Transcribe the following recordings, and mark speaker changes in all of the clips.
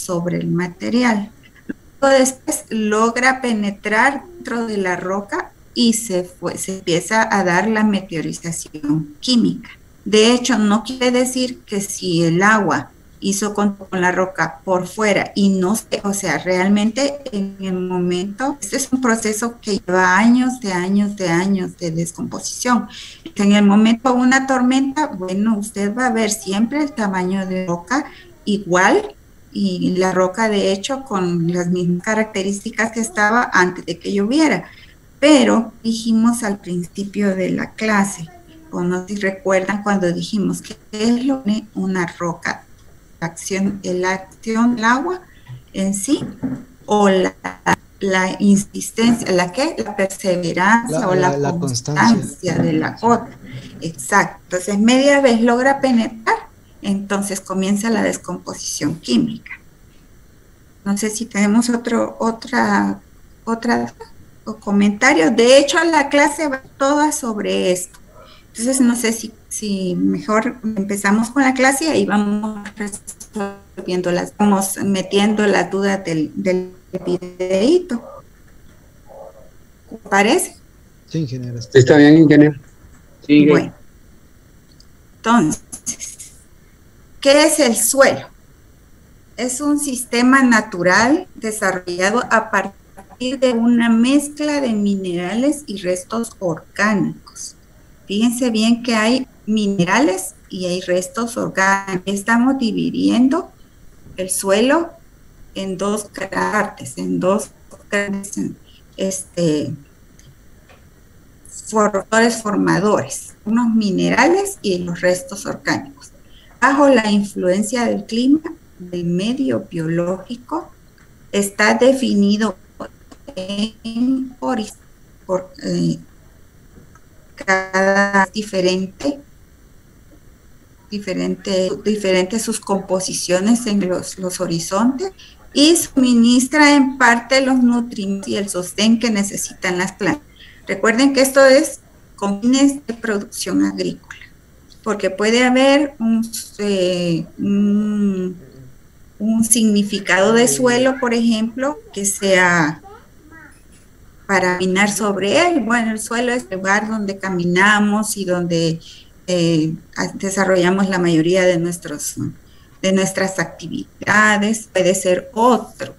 Speaker 1: sobre el material. Luego después logra penetrar dentro de la roca y se empieza a dar la meteorización química. De hecho, no quiere decir que si el agua hizo con la roca por fuera y no sé, o sea, realmente en el momento, este es un proceso que lleva años de descomposición. En el momento de una tormenta, bueno, usted va a ver siempre el tamaño de roca igual y la roca de hecho con las mismas características que estaba antes de que lloviera. Pero dijimos al principio de la clase, o no sé si recuerdan cuando dijimos que es lo que una roca, la acción del agua en sí, o la insistencia, la perseverancia o la
Speaker 2: La constancia.
Speaker 1: constancia de la
Speaker 2: Sí.
Speaker 1: gota. Exacto. Entonces, media vez logra penetrar, entonces comienza la descomposición química. No sé si tenemos otra o comentario. De hecho, la clase va toda sobre esto. Entonces, no sé si mejor empezamos con la clase y ahí vamos resolviendo vamos metiendo las dudas del videíto. ¿Parece?
Speaker 2: Sí, ingeniero, está
Speaker 3: Está
Speaker 2: bien.
Speaker 3: bien, ingeniero. Sigue.
Speaker 1: Bueno, entonces, ¿qué es el suelo? Es un sistema natural desarrollado a partir de una mezcla de minerales y restos orgánicos. Fíjense bien que hay minerales y hay restos orgánicos. Estamos dividiendo el suelo en dos partes, en dos grandes formadores, unos minerales y los restos orgánicos. Bajo la influencia del clima, del medio biológico, está definido en por cada diferentes sus composiciones en los horizontes y suministra en parte los nutrientes y el sostén que necesitan las plantas. Recuerden que esto es con fines de producción agrícola, porque puede haber un significado de suelo, por ejemplo, que sea para caminar sobre él. Bueno, el suelo es el lugar donde caminamos y donde desarrollamos la mayoría de nuestras actividades. Puede ser otro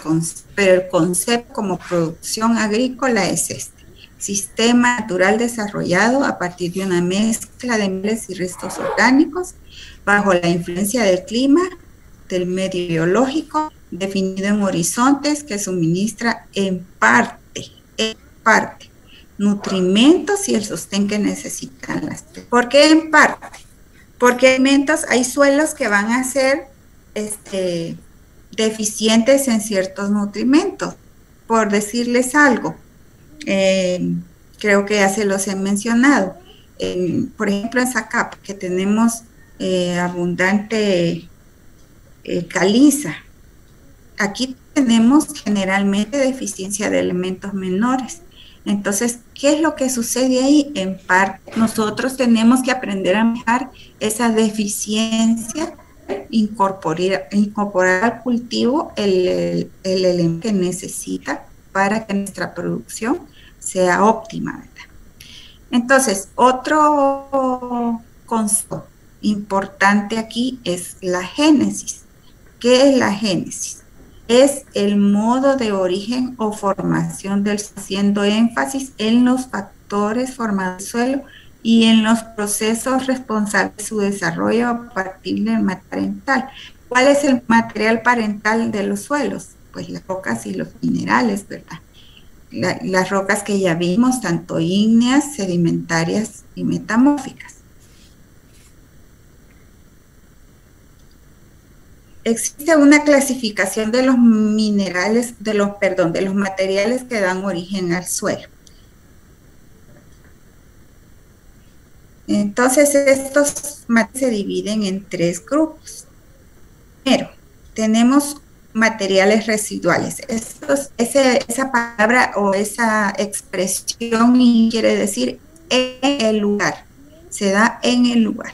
Speaker 1: concepto, pero el concepto como producción agrícola es este: sistema natural desarrollado a partir de una mezcla de minerales y restos orgánicos bajo la influencia del clima, del medio biológico, definido en horizontes que suministra en parte, nutrimentos y el sostén que necesitan las plantas. ¿Por qué en parte? Porque hay suelos que van a ser deficientes en ciertos nutrimentos. Por decirles algo, creo que ya se los he mencionado. Por ejemplo, en Zacapa, que tenemos abundante caliza. Aquí tenemos generalmente deficiencia de elementos menores. Entonces, ¿qué es lo que sucede ahí? En parte, nosotros tenemos que aprender a manejar esa deficiencia, incorporar al cultivo el elemento que necesita para que nuestra producción sea óptima, ¿verdad? Entonces, otro concepto importante aquí es la génesis. ¿Qué es la génesis? Es el modo de origen o formación del suelo, haciendo énfasis en los factores formadores del suelo y en los procesos responsables de su desarrollo a partir del material parental. ¿Cuál es el material parental de los suelos? Pues las rocas y los minerales, ¿verdad? Las rocas que ya vimos, tanto ígneas, sedimentarias y metamórficas. Existe una clasificación de los minerales, de los materiales que dan origen al suelo. Entonces, estos materiales se dividen en tres grupos. Primero, tenemos materiales residuales. Esa palabra o esa expresión quiere decir en el lugar, se da en el lugar.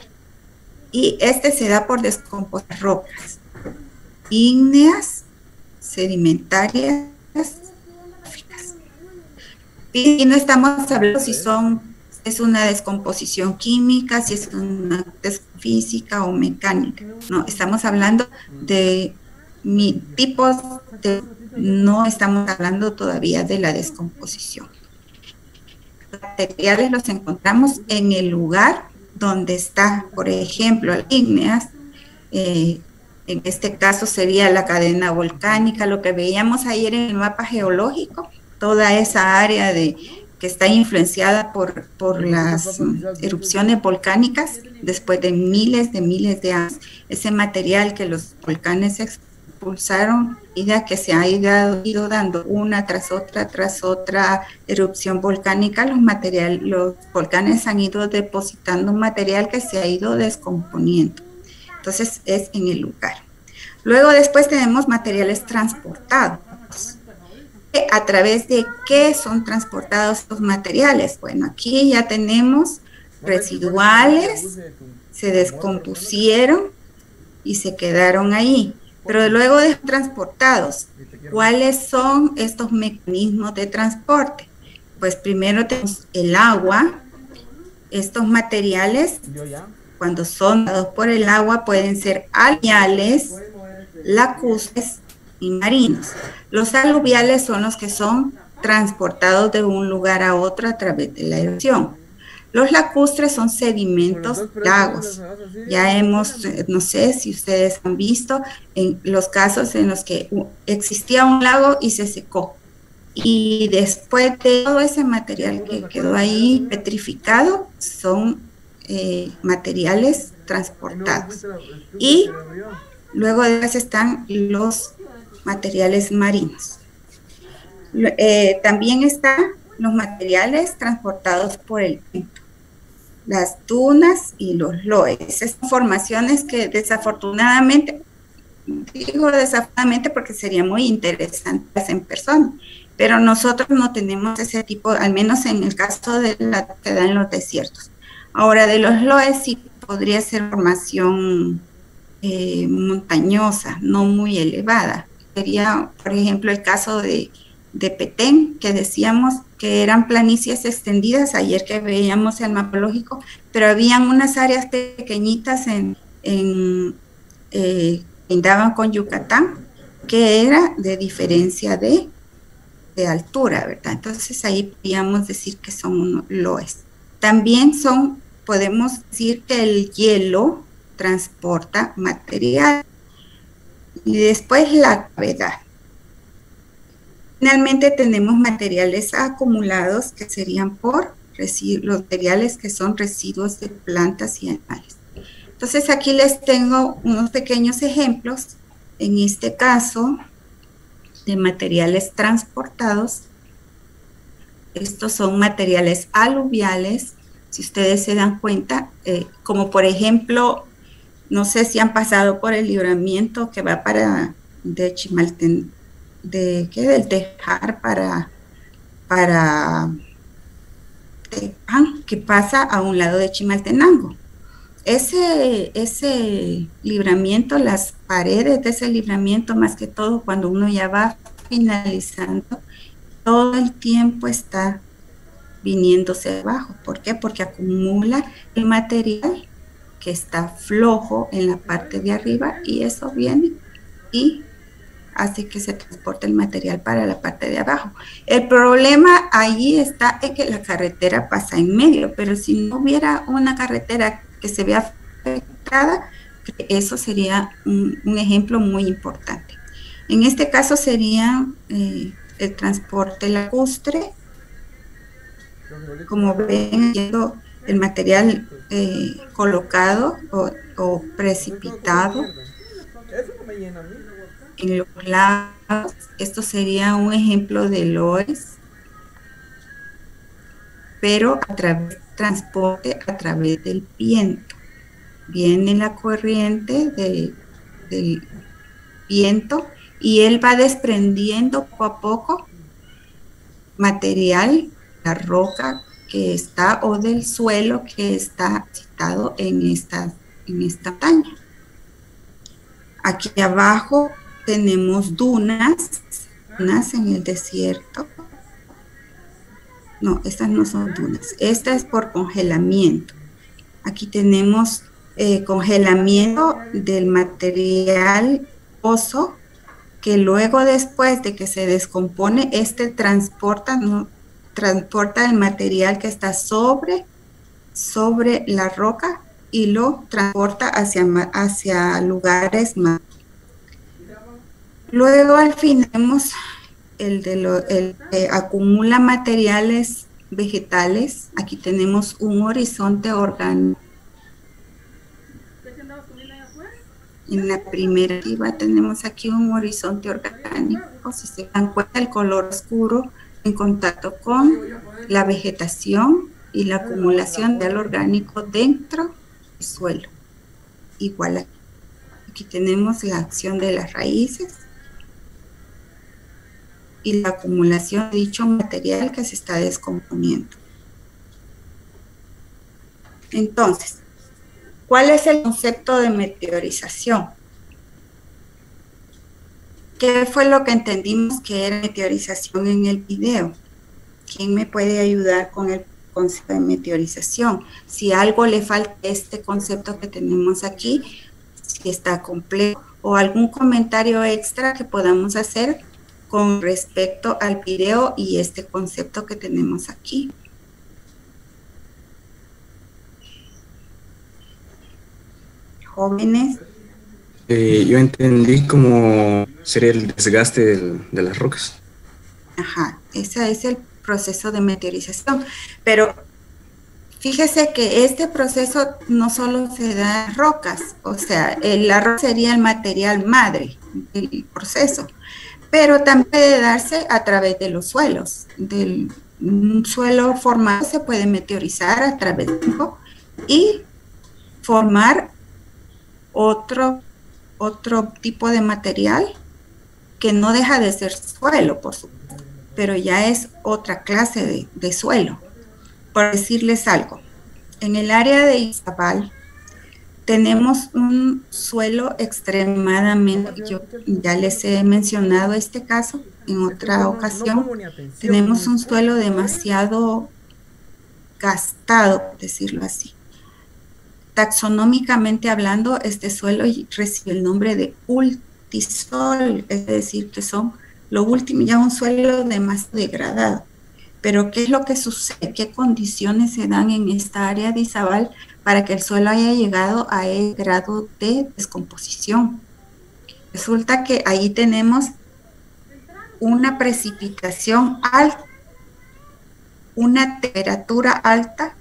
Speaker 1: Y se da por descomposición de rocas. ígneas, sedimentarias, y no estamos hablando si es una descomposición química, si es una física o mecánica. No, estamos hablando de tipos de, no estamos hablando todavía de la descomposición. Los materiales los encontramos en el lugar donde está, por ejemplo, ígneas, en este caso sería la cadena volcánica, lo que veíamos ayer en el mapa geológico, toda esa área que está influenciada por las erupciones volcánicas después de miles de años. Ese material que los volcanes expulsaron, y que se ha ido dando una tras otra erupción volcánica, los volcanes han ido depositando un material que se ha ido descomponiendo. Entonces es en el lugar. Luego después tenemos materiales transportados. ¿A través de qué son transportados estos materiales? Bueno, aquí ya tenemos residuales, se descompusieron y se quedaron ahí. Pero luego de transportados, ¿cuáles son estos mecanismos de transporte? Pues primero tenemos el agua. Estos materiales, cuando son dados por el agua, pueden ser aluviales, lacustres y marinos. Los aluviales son los que son transportados de un lugar a otro a través de la erupción. Los lacustres son sedimentos lagos. Ya no sé si ustedes han visto en los casos en los que existía un lago y se secó. Y después de todo ese material que quedó ahí petrificado, son materiales transportados. Y luego de eso están los materiales marinos. También están los materiales transportados por el viento, las dunas y los loes. Son formaciones que desafortunadamente, digo desafortunadamente porque sería muy interesantes en persona, pero nosotros no tenemos ese tipo, al menos en el caso de la que da en los desiertos. Ahora, de los loes sí podría ser formación montañosa, no muy elevada. Sería, por ejemplo, el caso de Petén, que decíamos que eran planicies extendidas, ayer que veíamos el mapológico, pero habían unas áreas pequeñitas lindaban con Yucatán, que era de diferencia de altura, ¿verdad? Entonces ahí podríamos decir que son loes. También podemos decir que el hielo transporta material. Y después la gravedad. Finalmente tenemos materiales acumulados que serían los materiales que son residuos de plantas y animales. Entonces aquí les tengo unos pequeños ejemplos, en este caso, de materiales transportados. Estos son materiales aluviales, si ustedes se dan cuenta, como por ejemplo, no sé si han pasado por el libramiento que va de Chimaltenango, del Tejar para Tepán, que pasa a un lado de Chimaltenango. Ese libramiento, las paredes de ese libramiento, más que todo cuando uno ya va finalizando, todo el tiempo está viniéndose abajo. ¿Por qué? Porque acumula el material que está flojo en la parte de arriba y eso viene y hace que se transporte el material para la parte de abajo. El problema allí está en que la carretera pasa en medio, pero si no hubiera una carretera que se vea afectada, eso sería un ejemplo muy importante. En este caso sería el transporte lacustre. Como ven, el material colocado o precipitado en los lagos. Esto sería un ejemplo de loes, pero transporte a través del viento. Viene la corriente del viento y él va desprendiendo poco a poco material, la roca que está o del suelo que está citado en esta montaña. Aquí abajo tenemos dunas en el desierto. No, estas no son dunas. Esta es por congelamiento. Aquí tenemos congelamiento del material oso, que luego después de que se descompone, transporta el material que está sobre la roca y lo transporta hacia lugares más. Luego al fin tenemos el que acumula materiales vegetales. Aquí tenemos un horizonte orgánico. En la primera diapositiva tenemos aquí un horizonte orgánico. Si se dan cuenta, el color oscuro en contacto con la vegetación y la acumulación del orgánico dentro del suelo. Igual aquí tenemos la acción de las raíces y la acumulación de dicho material que se está descomponiendo. Entonces, ¿cuál es el concepto de meteorización? ¿Qué fue lo que entendimos que era meteorización en el video? ¿Quién me puede ayudar con el concepto de meteorización? Si algo le falta a este concepto que tenemos aquí, si está completo, o algún comentario extra que podamos hacer con respecto al video y este concepto que tenemos aquí. Jóvenes.
Speaker 3: Yo entendí cómo sería el desgaste de las rocas.
Speaker 1: Ajá, ese es el proceso de meteorización. Pero fíjese que este proceso no solo se da en rocas, o sea, la roca sería el material madre del proceso, pero también puede darse a través de los suelos. Un suelo formado se puede meteorizar a través del tiempo y formar otro tipo de material que no deja de ser suelo, por supuesto, pero ya es otra clase de suelo. Por decirles algo, en el área de Izabal tenemos un suelo extremadamente, yo ya les he mencionado este caso en otra ocasión, tenemos un suelo demasiado gastado, por decirlo así. Taxonómicamente hablando, este suelo recibe el nombre de ultisol, es decir, que son lo último, ya un suelo demasiado degradado. Pero ¿qué es lo que sucede? ¿Qué condiciones se dan en esta área de Izabal para que el suelo haya llegado a ese grado de descomposición? Resulta que ahí tenemos una precipitación alta, una temperatura alta,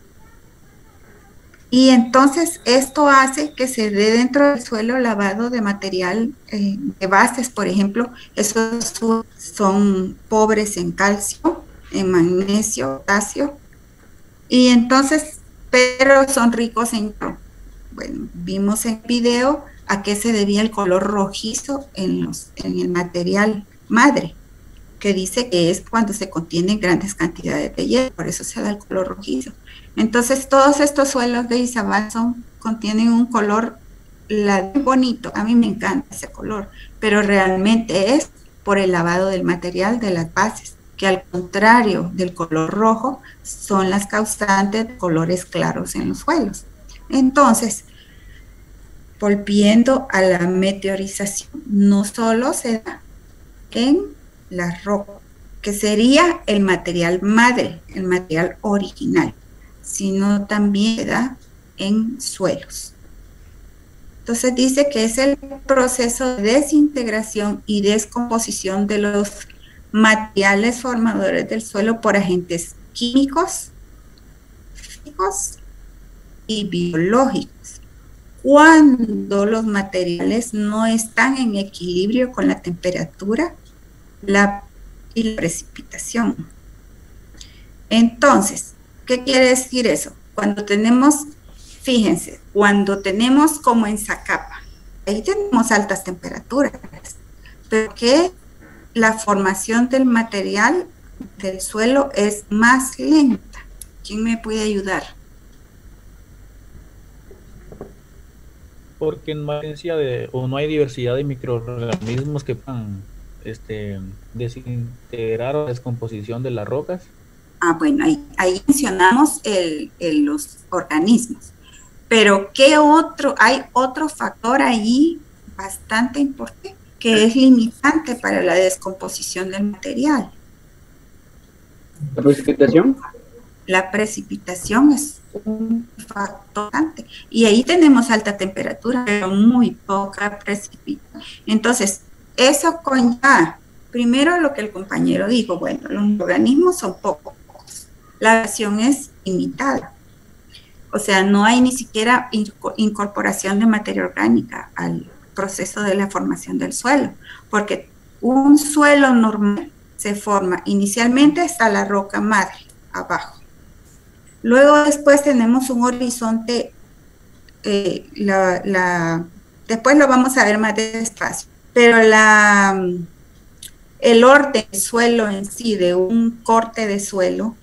Speaker 1: y entonces esto hace que se dé dentro del suelo lavado de material de bases, por ejemplo. Esos son pobres en calcio, en magnesio, potasio, y entonces, pero son ricos en hierro. Bueno, vimos en video a qué se debía el color rojizo en el material madre, que dice que es cuando se contienen grandes cantidades de hierro, por eso se da el color rojizo. Entonces, todos estos suelos de Izabal contienen un color bonito. A mí me encanta ese color, pero realmente es por el lavado del material de las bases, que al contrario del color rojo, son las causantes de colores claros en los suelos. Entonces, volviendo a la meteorización, no solo se da en la roca, que sería el material madre, el material original, sino también se da en suelos. Entonces dice que es el proceso de desintegración y descomposición de los materiales formadores del suelo por agentes químicos, físicos y biológicos, cuando los materiales no están en equilibrio con la temperatura y la precipitación. Entonces, ¿qué quiere decir eso? Cuando tenemos, fíjense, cuando tenemos como en Zacapa, ahí tenemos altas temperaturas, pero que la formación del material del suelo es más lenta. ¿Quién me puede ayudar?
Speaker 4: porque no hay presencia de, o no hay diversidad de microorganismos que puedan desintegrar o descomposición de las rocas.
Speaker 1: Bueno, ahí mencionamos los organismos, pero ¿qué otro? Hay otro factor ahí bastante importante que es limitante para la descomposición del material.
Speaker 5: ¿La precipitación?
Speaker 1: La precipitación es un factor importante. Y ahí tenemos alta temperatura, pero muy poca precipitación. Entonces, eso conlleva, primero lo que el compañero dijo, bueno, los organismos son pocos, la acción es limitada. O sea, no hay ni siquiera incorporación de materia orgánica al proceso de la formación del suelo, porque un suelo normal se forma inicialmente hasta la roca madre, abajo. Luego después tenemos un horizonte, después lo vamos a ver más despacio, pero el orden del suelo en sí, de un corte de suelo,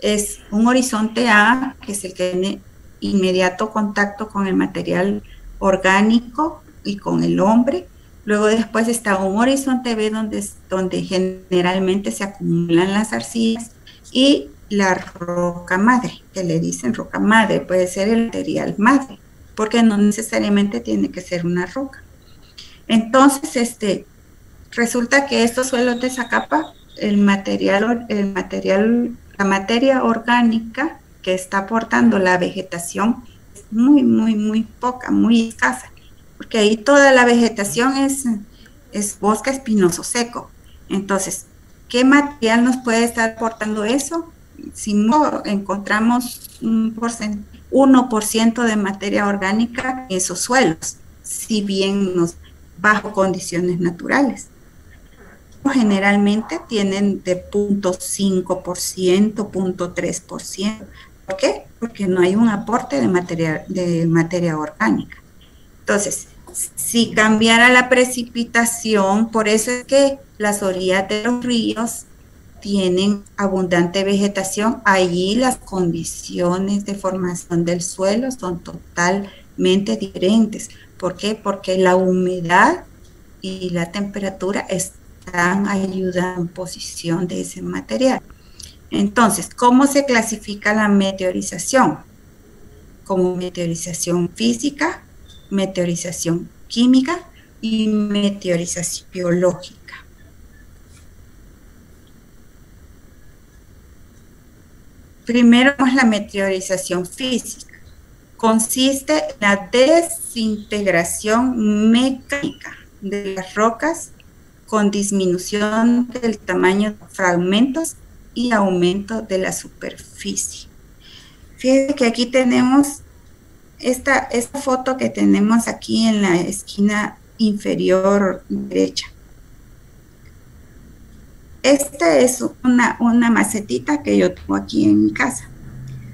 Speaker 1: es un horizonte A, que es el que tiene inmediato contacto con el material orgánico y con el hombre. Luego después está un horizonte B donde generalmente se acumulan las arcillas, y la roca madre, que le dicen roca madre, puede ser el material madre, porque no necesariamente tiene que ser una roca. Entonces, resulta que estos suelos de esa capa, la materia orgánica que está aportando la vegetación es muy, muy, muy poca, muy escasa, porque ahí toda la vegetación es bosque espinoso seco. Entonces, ¿qué material nos puede estar aportando eso? Si no encontramos un 1% de materia orgánica en esos suelos, si bien bajo condiciones naturales. Generalmente tienen de 0.5%, 0.3%. ¿Por qué? Porque no hay un aporte de materia orgánica. Entonces, si cambiara la precipitación, por eso es que las orillas de los ríos tienen abundante vegetación. Allí las condiciones de formación del suelo son totalmente diferentes. ¿Por qué? Porque la humedad y la temperatura están ayudando en posición de ese material. Entonces, ¿cómo se clasifica la meteorización? Como meteorización física, meteorización química y meteorización biológica. Primero es la meteorización física. Consiste en la desintegración mecánica de las rocas con disminución del tamaño de fragmentos y aumento de la superficie. Fíjense que aquí tenemos esta foto que tenemos aquí en la esquina inferior derecha. Esta es una macetita que yo tengo aquí en mi casa.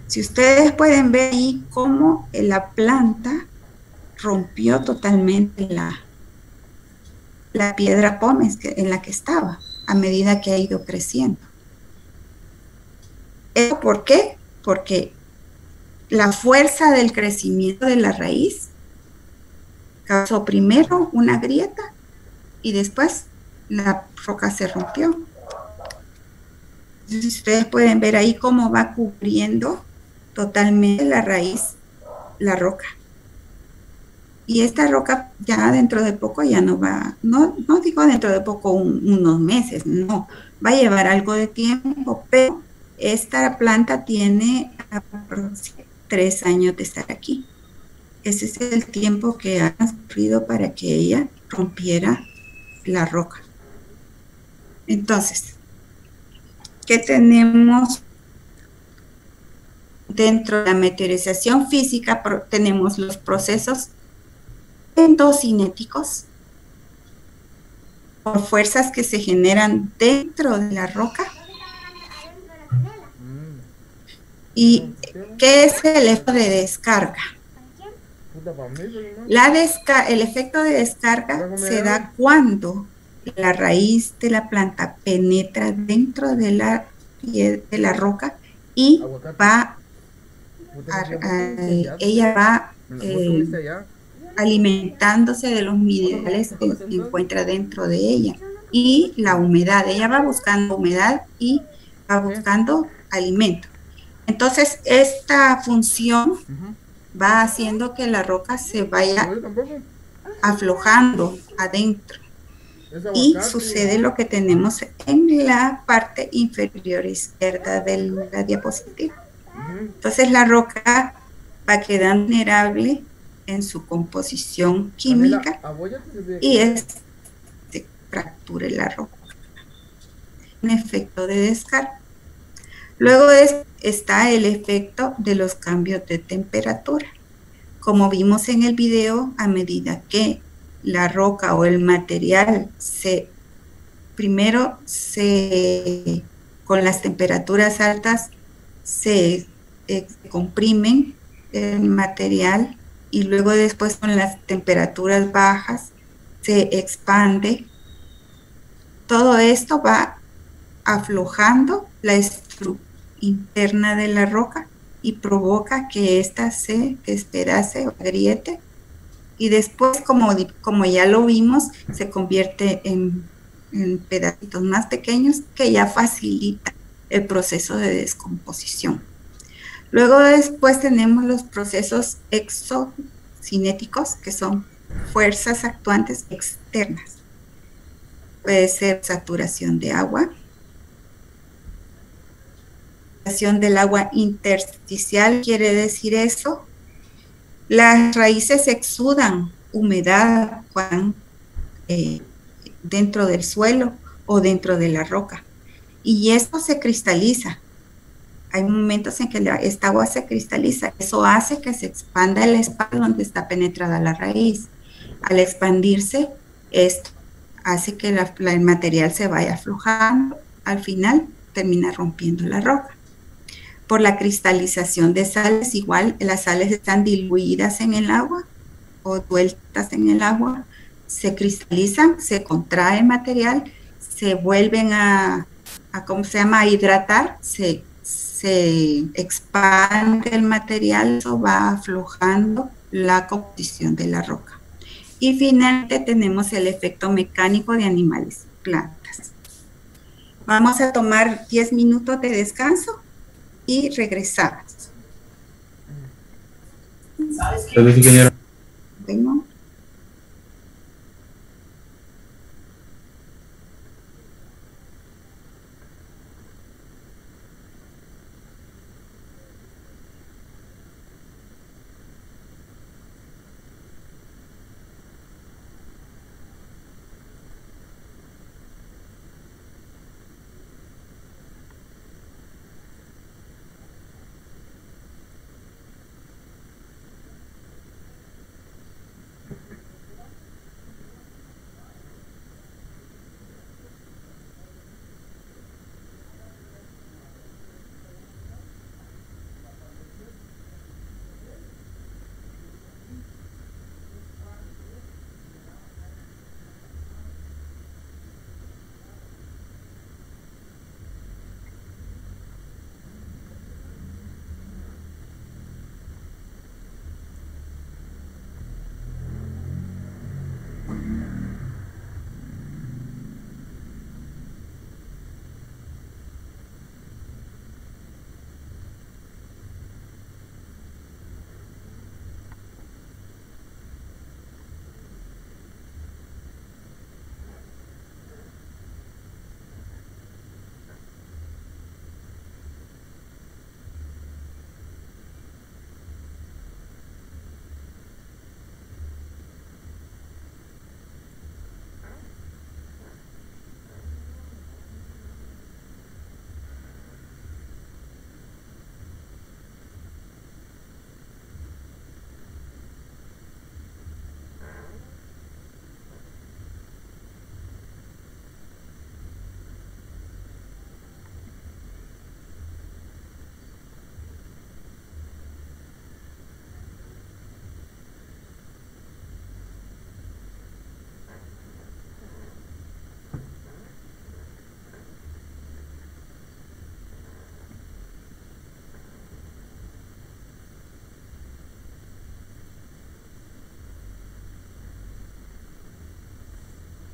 Speaker 1: Si ustedes pueden ver ahí cómo la planta rompió totalmente la piedra pómez en la que estaba a medida que ha ido creciendo. ¿Eso por qué? Porque la fuerza del crecimiento de la raíz causó primero una grieta y después la roca se rompió. Entonces ustedes pueden ver ahí cómo va cubriendo totalmente la raíz, la roca. Y esta roca ya dentro de poco ya no va, no digo dentro de poco unos meses, no, va a llevar algo de tiempo, pero esta planta tiene aproximadamente 3 años de estar aquí. Ese es el tiempo que ha transcurrido para que ella rompiera la roca. Entonces, ¿qué tenemos dentro de la meteorización física? Tenemos los procesos endocinéticos por fuerzas que se generan dentro de la roca. ¿Y qué es el efecto de descarga? El efecto de descarga se da cuando la raíz de la planta penetra dentro de la roca y ella va alimentándose de los minerales que encuentra dentro de ella y la humedad. Ella va buscando humedad y va buscando alimento. Entonces, esta función va haciendo que la roca se vaya aflojando adentro. Y sucede lo que tenemos en la parte inferior izquierda de la diapositiva. Entonces la roca va quedando vulnerable en su composición química y se fractura la roca. Un efecto de descarga. Luego está el efecto de los cambios de temperatura. Como vimos en el video, a medida que la roca o el material con las temperaturas altas se comprimen el material y luego después con las temperaturas bajas se expande. Todo esto va aflojando la estructura interna de la roca y provoca que ésta se despedace o agriete y después, como ya lo vimos, se convierte en pedacitos más pequeños que ya facilita el proceso de descomposición. Luego después tenemos los procesos exocinéticos, que son fuerzas actuantes externas. Puede ser saturación de agua, del agua intersticial, quiere decir eso. Las raíces exudan humedad dentro del suelo o dentro de la roca y esto se cristaliza. Hay momentos en que esta agua se cristaliza. Eso hace que se expanda el espacio donde está penetrada la raíz. Al expandirse, esto hace que el material se vaya aflojando. Al final termina rompiendo la roca. Por la cristalización de sales, igual las sales están diluidas en el agua o sueltas en el agua, se cristalizan, se contrae el material, se vuelven a hidratar, se expande el material, eso va aflojando la composición de la roca. Y finalmente tenemos el efecto mecánico de animales, plantas. Vamos a tomar 10 minutos de descanso y regresamos. Bueno.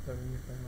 Speaker 6: 70.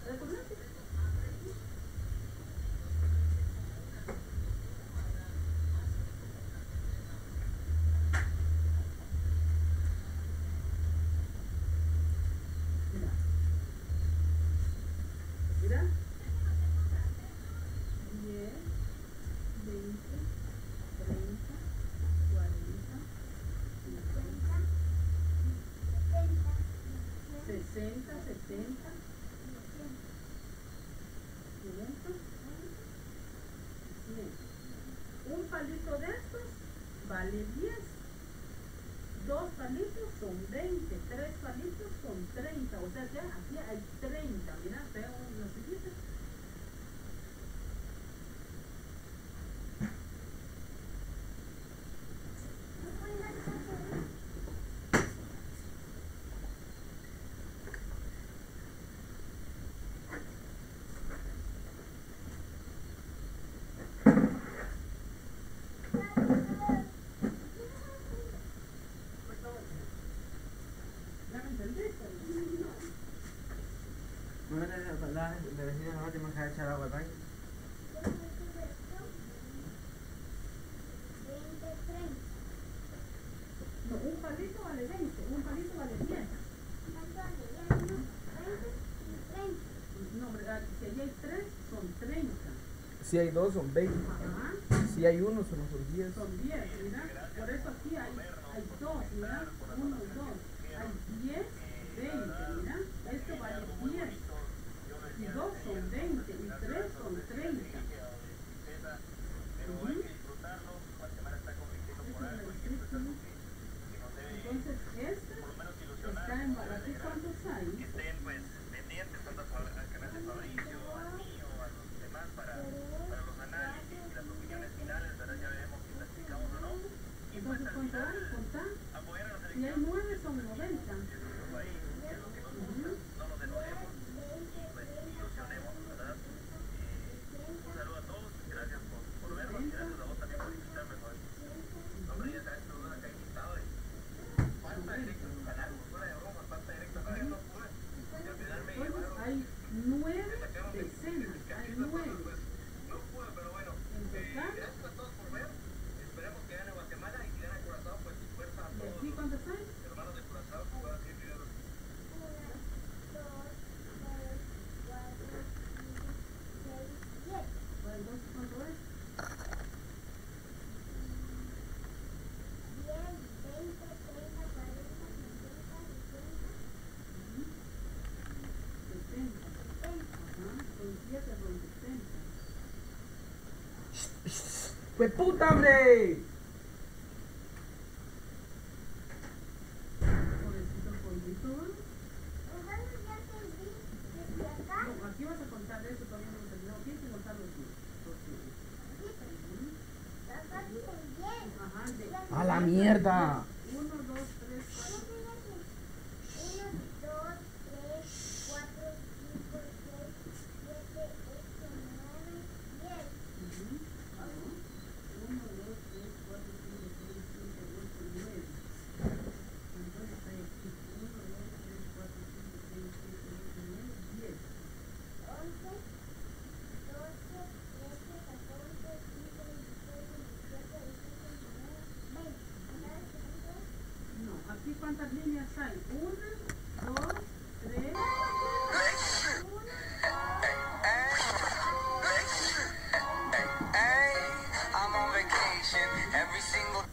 Speaker 6: Recuerden que palito de estos vale 10. 2 palitos son 20. 3 palitos son 30. O sea que aquí hay 30. Mira, veo los siguientes. No, un palito vale 20, un palito vale 10. No, ¿verdad? Si ahí hay 3, son 30.
Speaker 7: Si hay 2 son 20.
Speaker 6: Ajá.
Speaker 7: Si hay 1 son 10.
Speaker 6: Son 10, mira. Por eso aquí hay 2, mira. 1 y 2. Hay 10, 20, mira. Esto vale 10. Y 2 son 20 y 3 son 30. Entonces, este está en barato. ¿Cuántos hay? Que estén pues pendientes tanto al canal de Fabricio, al mío, a los demás para los análisis y las opiniones finales, ¿verdad? Ya veremos si clasificamos o no. Entonces, ¿cuánto hay? ¿Contá? Si hay 9 son 90. No nos enojemos y pues ilusionemos, ¿verdad? Un saludo a todos, gracias por vernos y gracias a vos también por invitarme, Juan. Hombre, ya sabes, tú acá invitado y falta directo en tu canal, fuera de broma, falta directo para que no pude. Hay 9 decenas, hay 9. No pude, pero bueno, gracias a todos por ver, esperemos que gane Guatemala y si gana Curazao, pues fuerza a todos. ¿Y aquí cuántos hay? Hermanos de Curazao, que puedan seguir videos. Entonces, ¿cuánto es? 60. Ajá, son 7, son 60.
Speaker 7: ¡Pues puta, hombre!
Speaker 6: Pobrecito pollito, ¿no? No, aquí vas a contar eso, todavía no lo terminamos. Tienes que contarlo tú. Ajá,
Speaker 7: ¡A la mierda!
Speaker 6: 1, 2, 3, 4. 10. Aquí cuántas líneas hay? 1, 2, 3.
Speaker 8: I'm on vacation every single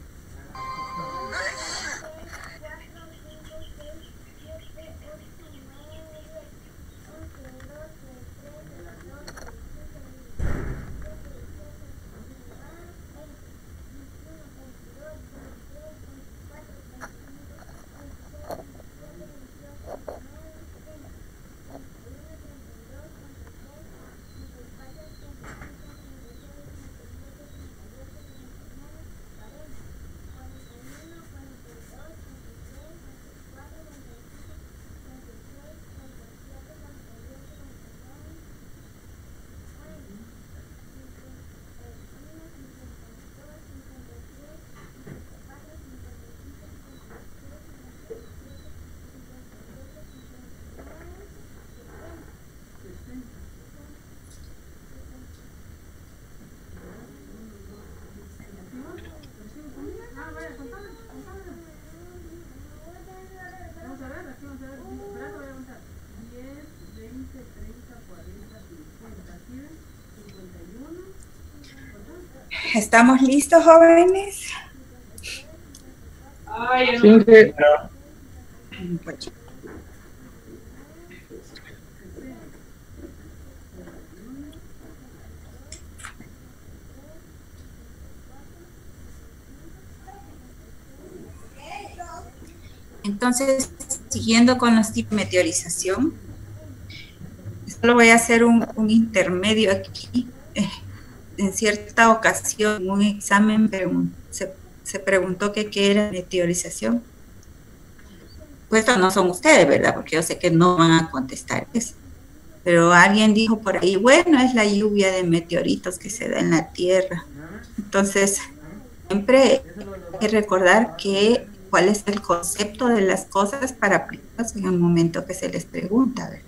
Speaker 1: ¿Estamos listos, jóvenes?
Speaker 5: Sí, sí.
Speaker 1: Pues, Entonces, siguiendo con los tipos de meteorización, solo voy a hacer un intermedio aquí. En cierta ocasión, en un examen se preguntó qué era meteorización. Pues estos no son ustedes, ¿verdad? Porque yo sé que no van a contestar eso. Pero alguien dijo por ahí, bueno, es la lluvia de meteoritos que se da en la Tierra. Entonces, siempre hay que recordar cuál es el concepto de las cosas para aplicarlas en el momento que se les pregunta, ¿verdad?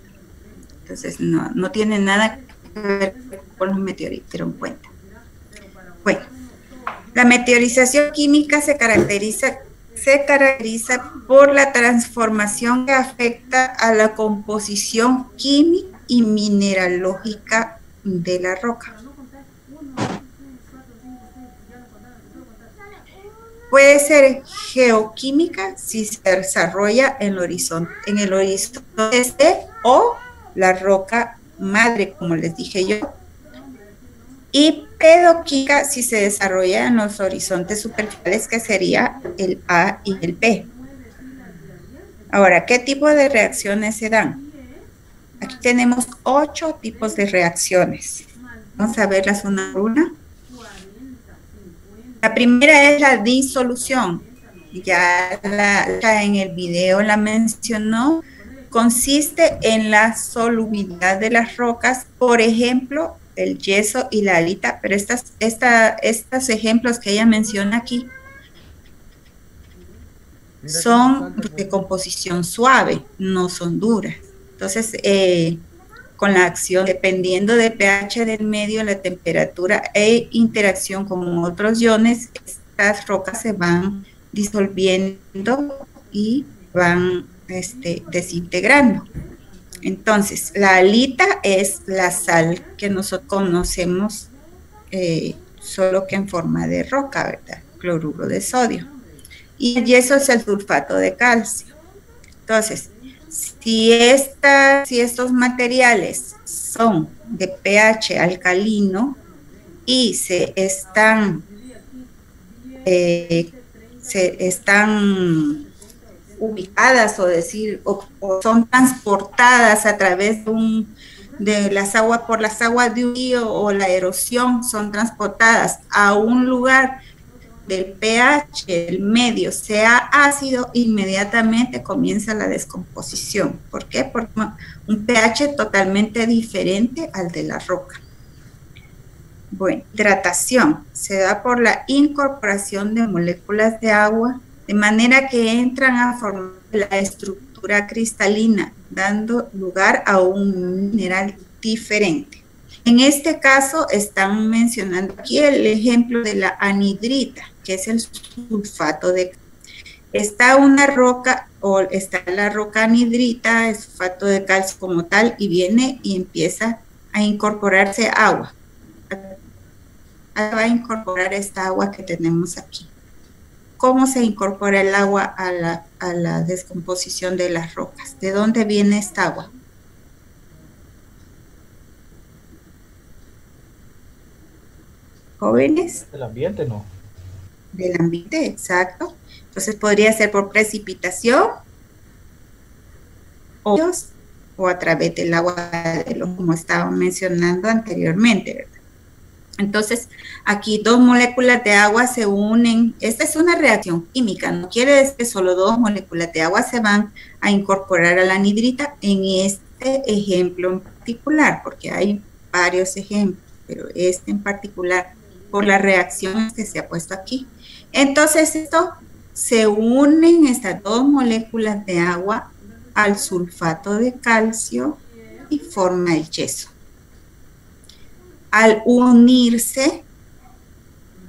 Speaker 1: Entonces, no tiene nada que ver con los meteoritos, pero en cuenta. Bueno, la meteorización química se caracteriza por la transformación que afecta a la composición química y mineralógica de la roca. Puede ser geoquímica si se desarrolla en el horizonte este, o la roca madre, como les dije yo, y pedoquímica si se desarrolla en los horizontes superficiales, que sería el A y el B. Ahora, ¿qué tipo de reacciones se dan? Aquí tenemos 8 tipos de reacciones. Vamos a verlas una por una. La primera es la disolución. Ya en el video la mencionó. Consiste en la solubilidad de las rocas, por ejemplo, el yeso y la halita, pero estos ejemplos que ella menciona aquí son de composición suave, no son duras. Entonces, con la acción, dependiendo del pH del medio, la temperatura e interacción con otros iones, estas rocas se van disolviendo y van desintegrando. Entonces, la halita es la sal que nosotros conocemos, solo que en forma de roca, ¿verdad? Cloruro de sodio. Y el yeso es el sulfato de calcio. Entonces, si estos materiales son de pH alcalino y se están ubicadas o son transportadas a través de las aguas, por las aguas de un río o la erosión, son transportadas a un lugar del pH del medio sea ácido, inmediatamente comienza la descomposición. ¿Por qué? Porque un pH totalmente diferente al de la roca. Bueno, hidratación se da por la incorporación de moléculas de agua, de manera que entran a formar la estructura cristalina, dando lugar a un mineral diferente. En este caso están mencionando aquí el ejemplo de la anhidrita, que es el sulfato de calcio. Está una roca, o está la roca anhidrita, el sulfato de calcio como tal, y viene y empieza a incorporarse agua. Va a incorporar esta agua que tenemos aquí. ¿Cómo se incorpora el agua a la descomposición de las rocas? ¿De dónde viene esta agua? ¿Jóvenes?
Speaker 4: Del ambiente, ¿no?
Speaker 1: Del ambiente, exacto. Entonces podría ser por precipitación o a través del agua, como estaba mencionando anteriormente, ¿verdad? Entonces, aquí 2 moléculas de agua se unen. Esta es una reacción química, no quiere decir que solo 2 moléculas de agua se van a incorporar a la anhidrita en este ejemplo en particular, porque hay varios ejemplos, pero este en particular, por las reacciones que se ha puesto aquí. Entonces, se unen estas 2 moléculas de agua al sulfato de calcio y forma el yeso. Al unirse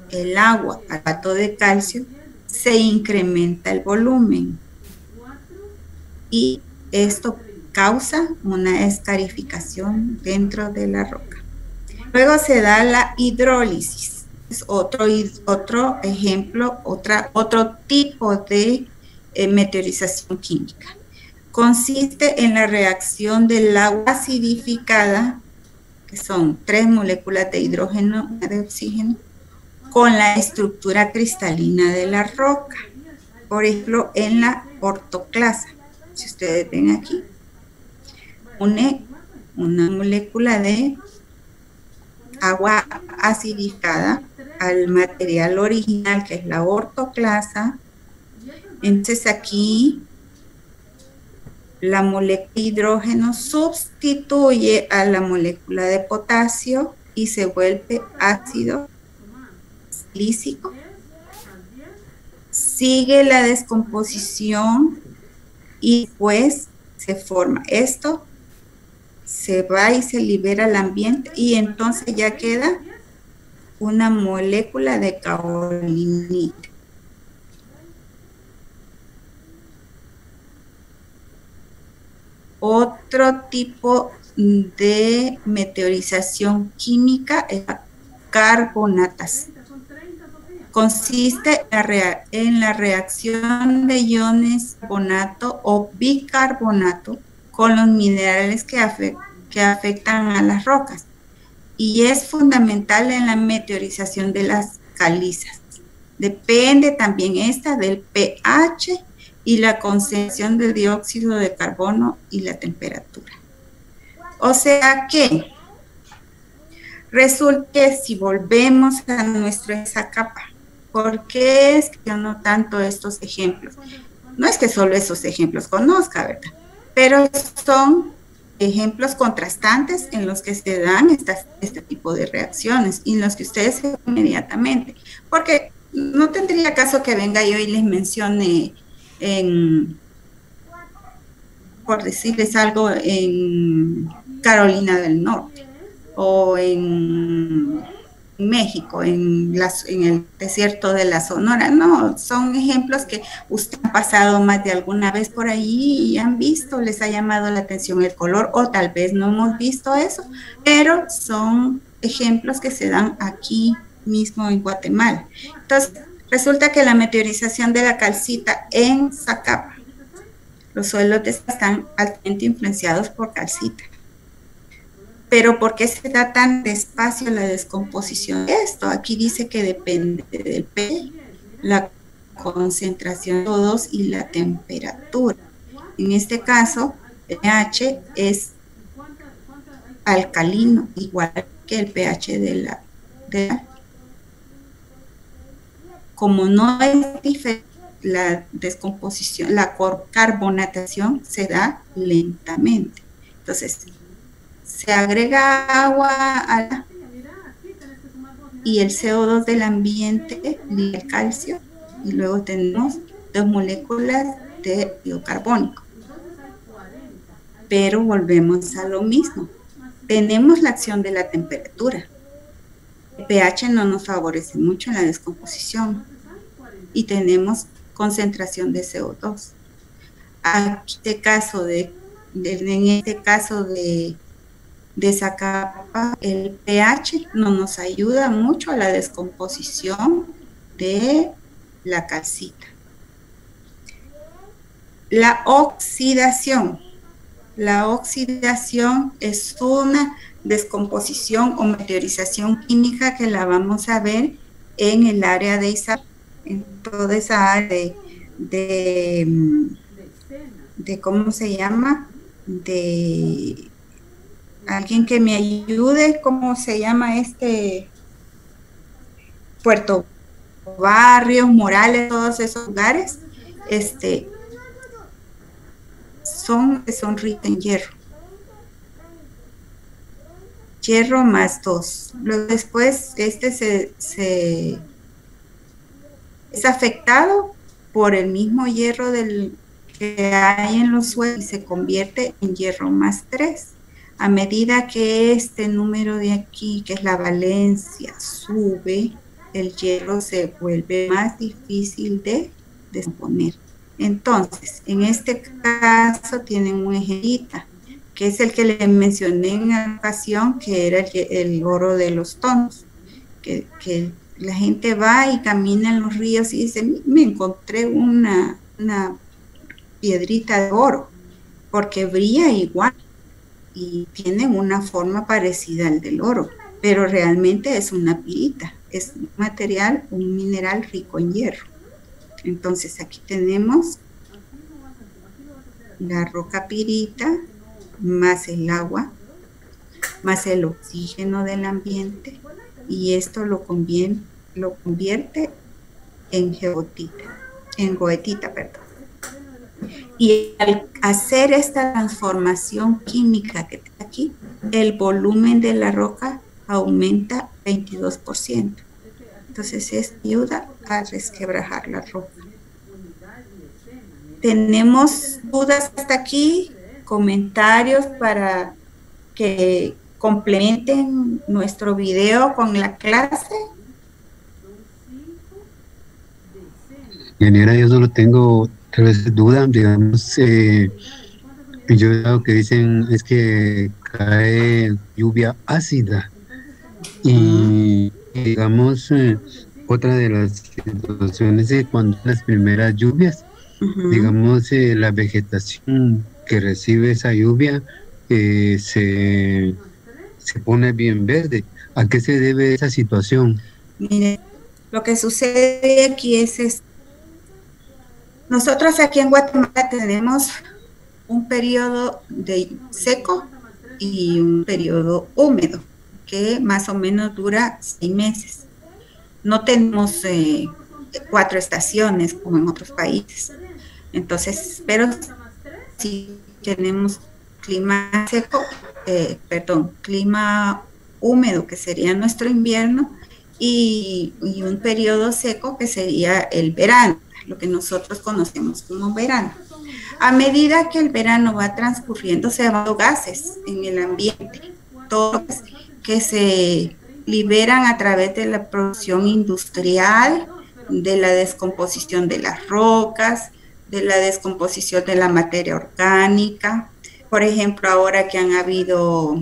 Speaker 1: el agua al sulfato de calcio, se incrementa el volumen y esto causa una escarificación dentro de la roca. Luego se da la hidrólisis, es otro ejemplo, otro tipo de meteorización química. Consiste en la reacción del agua acidificada, que son 3 moléculas de hidrógeno y de oxígeno, con la estructura cristalina de la roca. por ejemplo, en la ortoclasa. Si ustedes ven aquí, une una molécula de agua acidificada al material original, que es la ortoclasa. Entonces aquí la molécula de hidrógeno sustituye a la molécula de potasio y se vuelve ácido silícico. Sigue la descomposición y pues se forma esto, se va y se libera al ambiente y entonces ya queda una molécula de caolinita. Otro tipo de meteorización química es la carbonatación. Consiste en la reacción de iones carbonato o bicarbonato con los minerales que afectan a las rocas y es fundamental en la meteorización de las calizas. Depende también esta del pH y la concentración del dióxido de carbono y la temperatura. O sea que resulta que si volvemos a esa capa, ¿por qué es que yo no tanto estos ejemplos? No es que solo esos ejemplos conozca, ¿verdad? Pero son ejemplos contrastantes en los que se dan este tipo de reacciones y en los que ustedes se ven inmediatamente. Porque no tendría caso que venga yo y les mencione por decirles algo, en Carolina del Norte o en México, en el desierto de la Sonora. No, son ejemplos que usted ha pasado más de alguna vez por allí y han visto, les ha llamado la atención el color, o tal vez no hemos visto eso, pero son ejemplos que se dan aquí mismo en Guatemala. Entonces, resulta que la meteorización de la calcita en Zacapa, los suelos están altamente influenciados por calcita. Pero ¿por qué se da tan despacio la descomposición de esto? Aquí dice que depende del pH, la concentración de CO2 y la temperatura. En este caso, el pH es alcalino, igual que el pH de la como no es diferente, la descomposición, la carbonatación se da lentamente. Entonces, se agrega agua y el CO2 del ambiente y el calcio, y luego tenemos 2 moléculas de dióxido carbónico. Pero volvemos a lo mismo. Tenemos la acción de la temperatura. El pH no nos favorece mucho en la descomposición y tenemos concentración de CO2. Aquí, en este caso de Zacapa, el pH no nos ayuda mucho a la descomposición de la calcita. La oxidación. La oxidación es una descomposición o meteorización química que la vamos a ver en el área de Izabal, en toda esa área de ¿cómo se llama? De alguien que me ayude, ¿cómo se llama Puerto Barrios, Morales, todos esos lugares, son ricos en hierro más 2. Luego después es afectado por el mismo hierro que hay en los suelos y se convierte en hierro más 3. A medida que este número de aquí, que es la valencia, sube, el hierro se vuelve más difícil de descomponer. Entonces, en este caso tienen un ejemplo, que es el que les mencioné en la ocasión, que era el oro de los tonos, que la gente va y camina en los ríos y dice, me encontré una piedrita de oro, porque brilla igual y tiene una forma parecida al del oro, pero realmente es una pirita, es un mineral rico en hierro. Entonces aquí tenemos la roca pirita, más el agua, más el oxígeno del ambiente, y esto lo convierte en goetita, perdón. Y al hacer esta transformación química que está aquí, el volumen de la roca aumenta 22%. Entonces esto ayuda a resquebrajar la roca. ¿Tenemos dudas hasta aquí? ¿Comentarios para que complementen nuestro video con la clase?
Speaker 9: Ingeniera, yo solo tengo tal vez duda, digamos, yo lo que dicen es que cae lluvia ácida y digamos, otra de las situaciones es cuando las primeras lluvias, digamos, la vegetación que recibe esa lluvia se pone bien verde. ¿A qué se debe esa situación?
Speaker 1: Mire, lo que sucede aquí es nosotros aquí en Guatemala tenemos un periodo de seco y un periodo húmedo que más o menos dura 6 meses. No tenemos 4 estaciones como en otros países. Entonces, pero sí tenemos clima seco, clima húmedo, que sería nuestro invierno, y un periodo seco que sería el verano, lo que nosotros conocemos como verano. A medida que el verano va transcurriendo, se van gases en el ambiente, todos que se liberan a través de la producción industrial, de la descomposición de las rocas, de la descomposición de la materia orgánica. Por ejemplo, ahora que han habido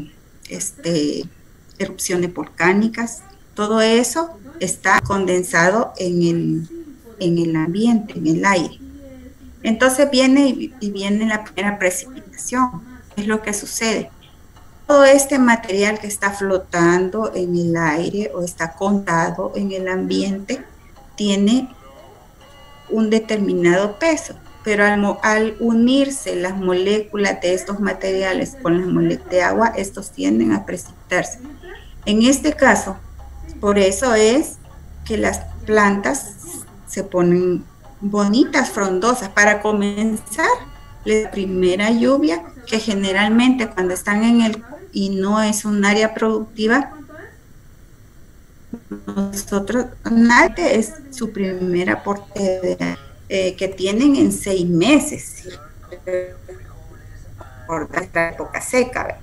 Speaker 1: erupciones volcánicas, todo eso está condensado en el ambiente, en el aire. Entonces viene la primera precipitación. Es lo que sucede. Todo este material que está flotando en el aire o está contado en el ambiente tiene un determinado peso, pero al unirse las moléculas de estos materiales con las moléculas de agua, estos tienden a precipitarse. En este caso, por eso es que las plantas se ponen bonitas, frondosas. Para comenzar, la primera lluvia, que generalmente cuando están y no es un área productiva, nosotros, nadie es su primer aporte que tienen en 6 meses, por esta época seca, ¿verdad?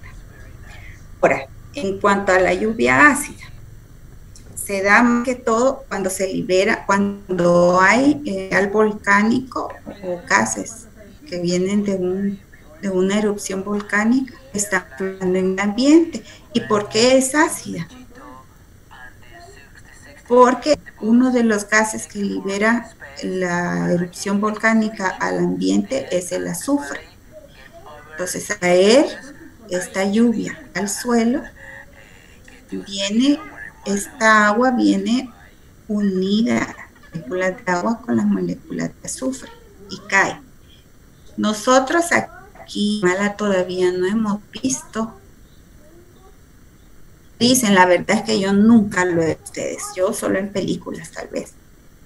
Speaker 1: Ahora, en cuanto a la lluvia ácida, se da más que todo cuando se libera, cuando hay al volcánico o gases que vienen de una erupción volcánica, están flotando en el ambiente. ¿Y por qué es ácida? Porque uno de los gases que libera la erupción volcánica al ambiente es el azufre. Entonces, al caer esta lluvia al suelo, esta agua viene unida, moléculas de agua con las moléculas de azufre, y cae. Nosotros aquí en Guatemala todavía no hemos visto. Dicen, la verdad es que yo nunca lo he visto ustedes, yo solo en películas tal vez,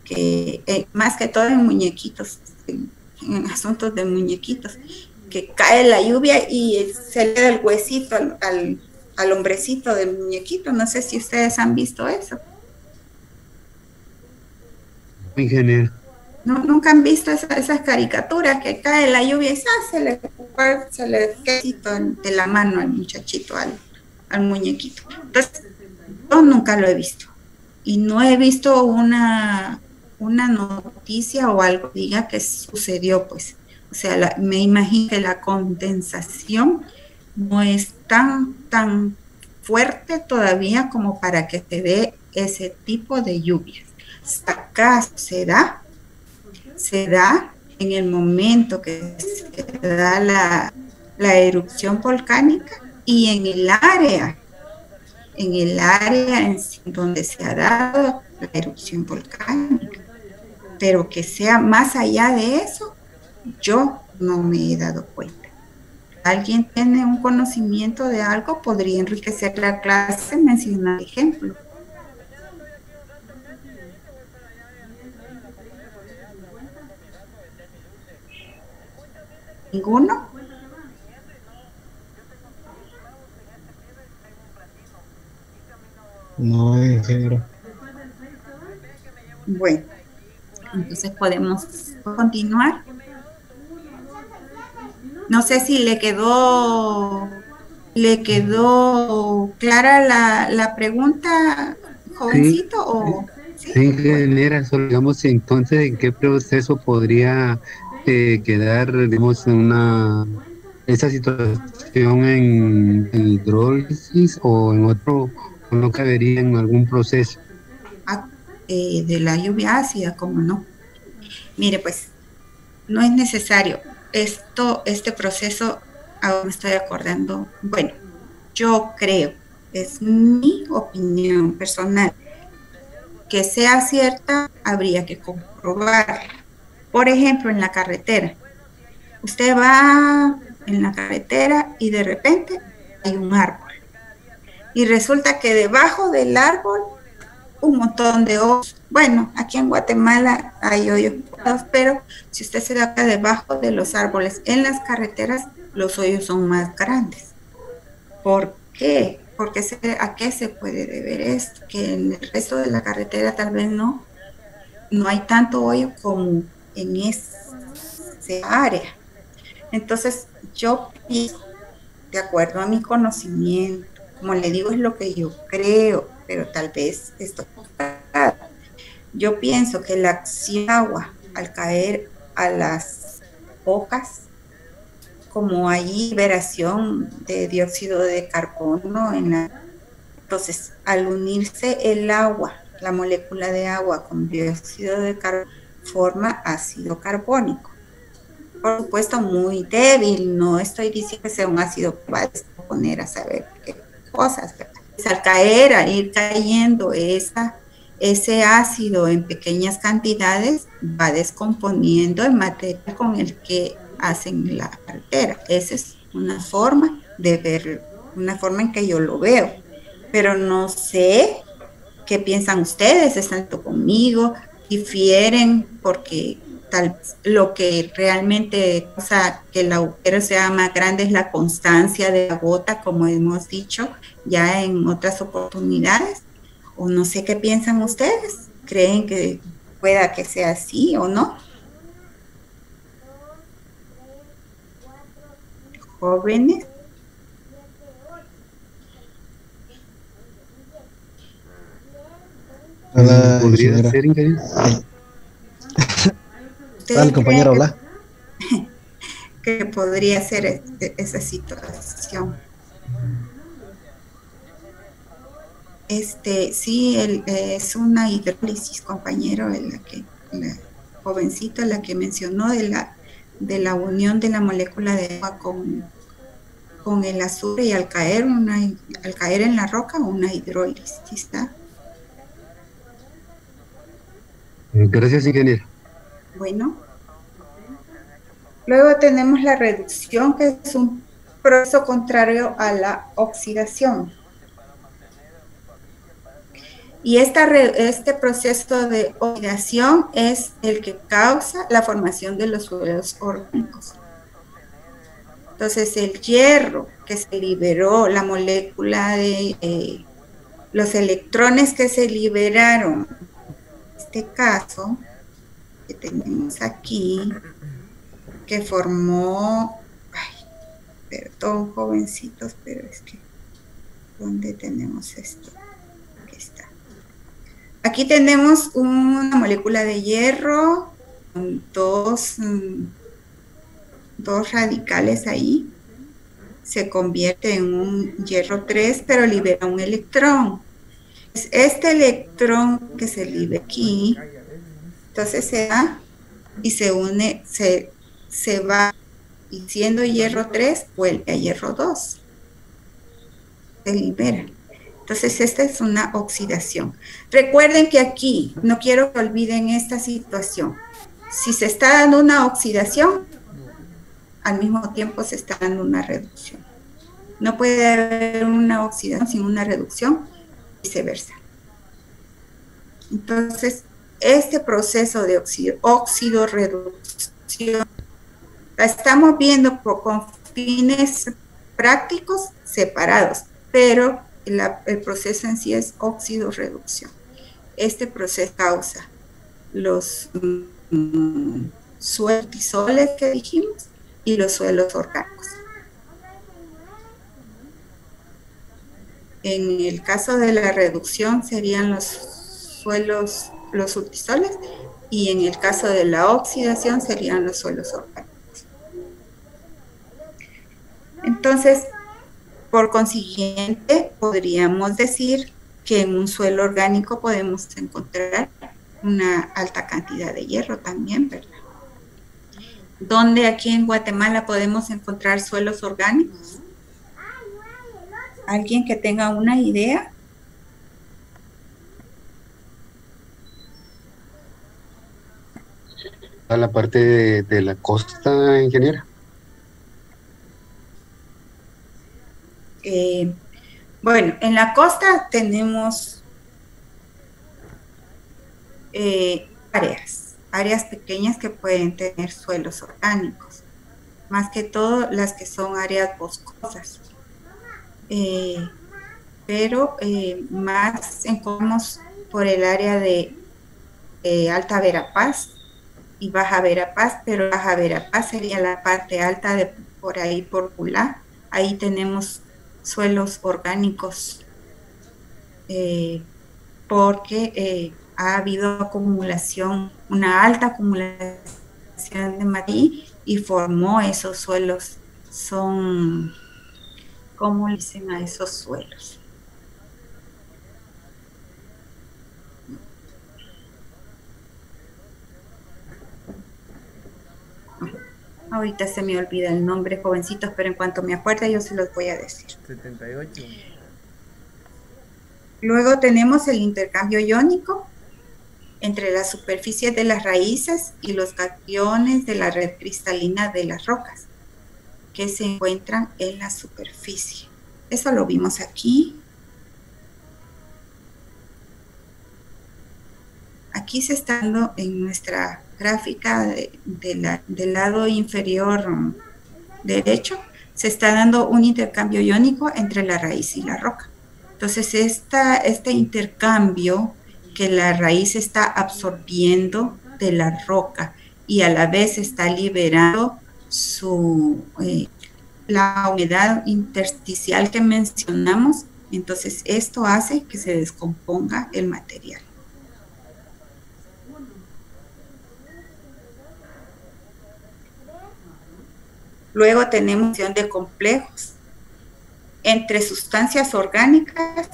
Speaker 1: que más que todo en muñequitos, en asuntos de muñequitos, que cae la lluvia y se le da el huesito al hombrecito del muñequito. No sé si ustedes han visto eso.
Speaker 9: Ingeniero.
Speaker 1: No, nunca han visto esas caricaturas que cae la lluvia y se le queda de la mano al muchachito, al muñequito. Entonces, yo nunca lo he visto. Y no he visto una noticia o algo que diga que sucedió, pues. O sea, me imagino que la condensación no es tan fuerte todavía como para que se dé ese tipo de lluvias. Hasta acá se da en el momento que se da la erupción volcánica y en el área en sí donde se ha dado la erupción volcánica. pero que sea más allá de eso, yo no me he dado cuenta. Alguien tiene un conocimiento de algo, podría enriquecer la clase mencionando ejemplos. ¿Ninguno?
Speaker 2: No, ingeniero.
Speaker 1: Bueno, entonces podemos continuar. No sé si le quedó clara la pregunta, jovencito,
Speaker 9: Sí,
Speaker 1: o
Speaker 9: sí,
Speaker 1: sí.
Speaker 9: ingeniera, solo digamos entonces en qué proceso podría quedar, digamos, esa situación en hidrólisis o en otro, o no cabería en algún proceso.
Speaker 1: De la lluvia ácida, como no. Mire, pues, no es necesario. Este proceso, ahora me estoy acordando, bueno, yo creo, es mi opinión personal, que sea cierta, habría que comprobar. Por ejemplo, en la carretera. Usted va en la carretera y de repente hay un árbol. Y resulta que debajo del árbol un montón de hoyos. Bueno, aquí en Guatemala hay hoyos, pero si usted se da debajo de los árboles en las carreteras, los hoyos son más grandes. ¿Por qué? Porque ¿a qué se puede deber esto? Que en el resto de la carretera tal vez no hay tanto hoyo como en esa área. Entonces, yo pienso, de acuerdo a mi conocimiento, como le digo, es lo que yo creo, pero tal vez esto. Yo pienso que la acción de agua al caer a las bocas, como hay liberación de dióxido de carbono entonces al unirse el agua, la molécula de agua con dióxido de carbono, forma ácido carbónico. Por supuesto, muy débil, no estoy diciendo que sea un ácido que va a descomponer a saber qué cosas, ¿verdad? Es al ir cayendo ese ácido en pequeñas cantidades, va descomponiendo el material con el que hacen la carretera. Esa es una forma de ver, una forma en que yo lo veo, pero no sé qué piensan ustedes, están conmigo, difieren, porque tal vez lo que realmente, o sea, que el agujero sea más grande es la constancia de la gota, como hemos dicho ya en otras oportunidades, o no sé qué piensan ustedes, creen que pueda que sea así o no. Jóvenes.
Speaker 9: ¿Podría ser, ingeniero?
Speaker 2: Dale, compañero, hola.
Speaker 1: Que podría ser esa situación. Sí, es una hidrólisis, compañero, la jovencita, la que mencionó de la unión de la molécula de agua con el azufre, y al caer en la roca, una hidrólisis, ¿está?
Speaker 9: Gracias, ingeniero.
Speaker 1: Bueno. Luego tenemos la reducción, que es un proceso contrario a la oxidación. Y este proceso de oxidación es el que causa la formación de los suelos orgánicos. Entonces, el hierro que se liberó, la molécula de los electrones que se liberaron, en este caso, que tenemos aquí, que formó, perdón, jovencitos, pero es que, ¿dónde tenemos esto? Aquí está. Aquí tenemos una molécula de hierro con dos radicales ahí. Se convierte en un hierro 3, pero libera un electrón. Este electrón que se libera aquí, entonces se da y se une, se va, y siendo hierro 3, vuelve a hierro 2. Se libera. Entonces, esta es una oxidación. Recuerden que aquí, no quiero que olviden esta situación. Si se está dando una oxidación, al mismo tiempo se está dando una reducción. No puede haber una oxidación sin una reducción, viceversa. Entonces, este proceso de óxido-reducción la estamos viendo con fines prácticos separados, pero el proceso en sí es óxido-reducción. Este proceso causa los suelos tisoles que dijimos y los suelos orgánicos. En el caso de la reducción serían los suelos, los subtisoles, y en el caso de la oxidación serían los suelos orgánicos. Entonces, por consiguiente, podríamos decir que en un suelo orgánico podemos encontrar una alta cantidad de hierro también, ¿verdad? ¿Dónde aquí en Guatemala podemos encontrar suelos orgánicos? ¿Alguien que tenga una idea?
Speaker 9: A la parte de la costa, ingeniera.
Speaker 1: Bueno, en la costa tenemos áreas pequeñas que pueden tener suelos orgánicos, más que todo las que son áreas boscosas. Pero más encontramos por el área de Alta Verapaz y Baja Verapaz, pero Baja Verapaz sería la parte alta de por ahí por Pulá. Ahí tenemos suelos orgánicos porque ha habido acumulación, una alta acumulación de materia y formó esos suelos. Son, ¿cómo le dicen a esos suelos? Ahorita se me olvida el nombre, jovencitos, pero en cuanto me acuerde yo se los voy a decir.
Speaker 7: 78.
Speaker 1: Luego tenemos el intercambio iónico entre la superficie de las raíces y los cationes de la red cristalina de las rocas que se encuentran en la superficie. Eso lo vimos aquí. Aquí se está dando en nuestra gráfica del lado inferior derecho, se está dando un intercambio iónico entre la raíz y la roca. Entonces, este intercambio que la raíz está absorbiendo de la roca y a la vez está liberando la humedad intersticial que mencionamos, entonces esto hace que se descomponga el material. Luego tenemos acción de complejos entre sustancias orgánicas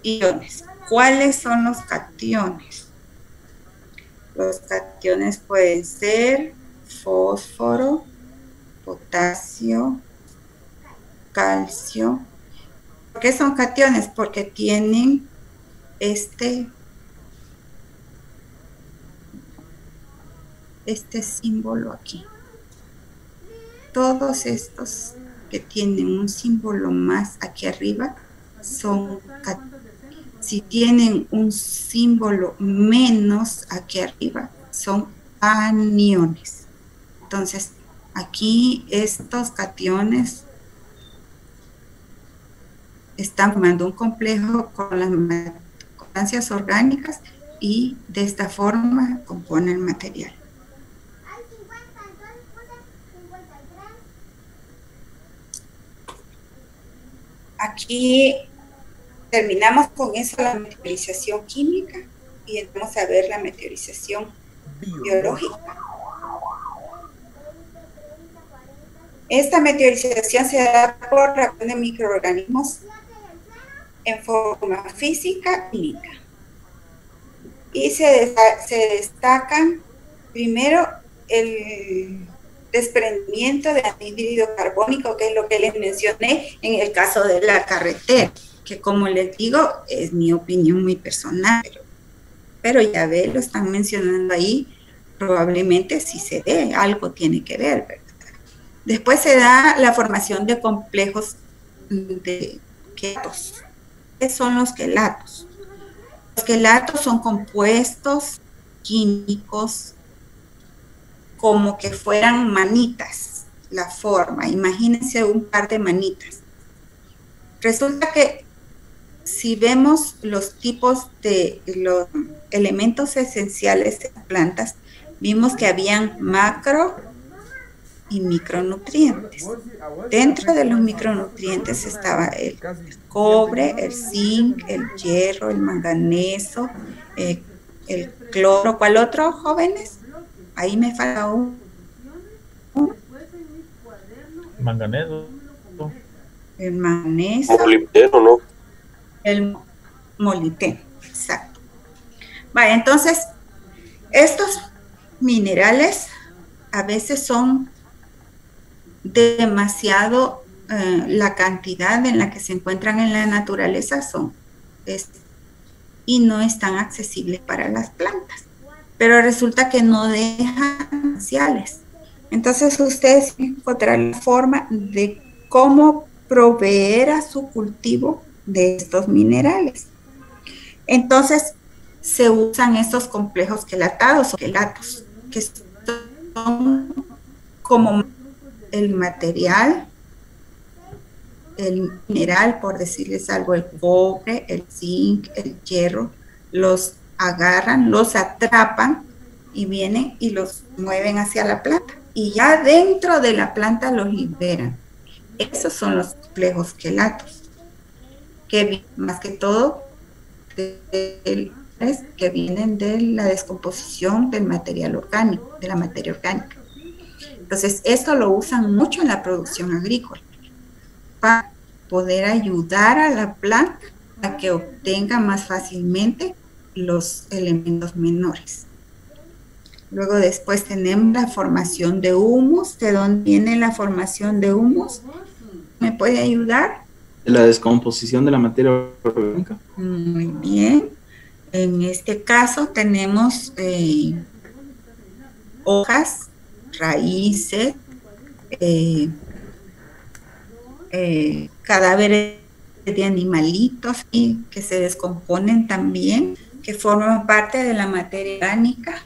Speaker 1: y iones. ¿Cuáles son los cationes? Los cationes pueden ser fósforo, potasio, calcio. ¿Por qué son cationes? Porque tienen este símbolo aquí. Todos estos que tienen un símbolo más aquí arriba son cationes. Si tienen un símbolo menos aquí arriba, son aniones. Entonces, aquí estos cationes están formando un complejo con las sustancias orgánicas y de esta forma componen el material. Aquí terminamos con eso, la meteorización química, y vamos a ver la meteorización biológica. Esta meteorización se da por reacción de microorganismos en forma física y química. Y se destacan primero el desprendimiento de anhídrido carbónico, que es lo que les mencioné en el caso de la carretera, que como les digo, es mi opinión muy personal, pero ya ve, lo están mencionando ahí, probablemente sí se dé, algo tiene que ver, ¿verdad? Después se da la formación de complejos de quelatos. ¿Qué son los quelatos? Los quelatos son compuestos químicos como que fueran manitas, la forma. Imagínense un par de manitas. Resulta que si vemos los tipos de los elementos esenciales de las plantas, vimos que habían macro y micronutrientes. Dentro de los micronutrientes estaba el cobre, el zinc, el hierro, el manganeso, el cloro. ¿Cuál otro, jóvenes? Ahí me falta un.
Speaker 4: Manganeso.
Speaker 1: El manganeso.
Speaker 10: Molibdeno, ¿no?
Speaker 1: El molibdeno, exacto. Vale, entonces, estos minerales a veces son demasiado, la cantidad en la que se encuentran en la naturaleza y no están accesibles para las plantas. Pero resulta que no dejan esenciales. Entonces ustedes encontrarán la forma de cómo proveer a su cultivo de estos minerales. Entonces se usan estos complejos quelatados o quelatos, que son como el material, el mineral, por decirles algo, el cobre, el zinc, el hierro, los agarran, los atrapan y vienen y los mueven hacia la planta. Y ya dentro de la planta los liberan. Esos son los complejos quelatos, que más que todo que vienen de la descomposición del material orgánico, de la materia orgánica. Entonces, esto lo usan mucho en la producción agrícola para poder ayudar a la planta a que obtenga más fácilmente los elementos menores. Luego después tenemos la formación de humus. ¿De dónde viene la formación de humus? ¿Me puede ayudar?
Speaker 11: La descomposición de la materia orgánica.
Speaker 1: Muy bien. En este caso tenemos hojas, raíces, cadáveres de animalitos que se descomponen también, que forman parte de la materia orgánica.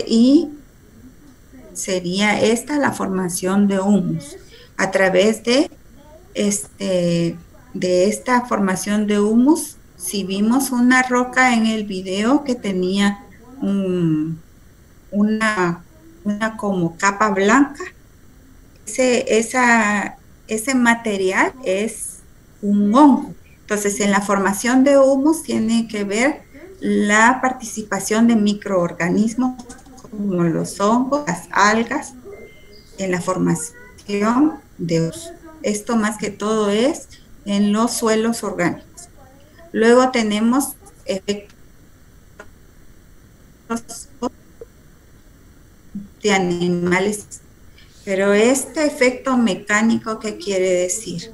Speaker 1: Y sería esta la formación de humus. A través de esta formación de humus, si vimos una roca en el video que tenía una como capa blanca, ese material es un hongo. Entonces, en la formación de humus tiene que ver la participación de microorganismos como los hongos, las algas, en la formación de humus. Esto más que todo es en los suelos orgánicos. Luego tenemos efectos de animales. Pero este efecto mecánico, ¿qué quiere decir?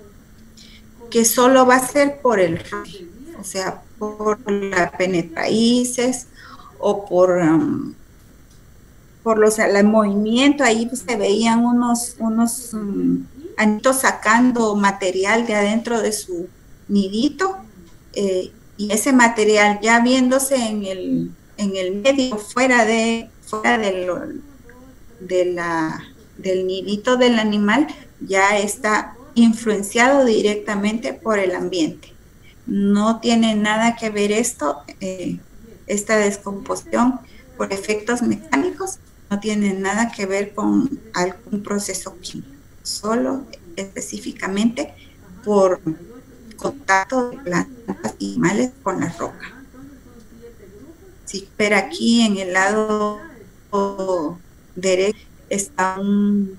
Speaker 1: Que solo va a ser por el roce, o sea, por la penetraíces o por el movimiento. Ahí se veían unos anitos sacando material de adentro de su nidito, y ese material ya viéndose en el medio, fuera del nidito del animal, ya está influenciado directamente por el ambiente. No tiene nada que ver esta descomposición por efectos mecánicos, no tiene nada que ver con algún proceso químico, solo específicamente por contacto de plantas y animales con la roca. Si ver aquí en el lado derecho está un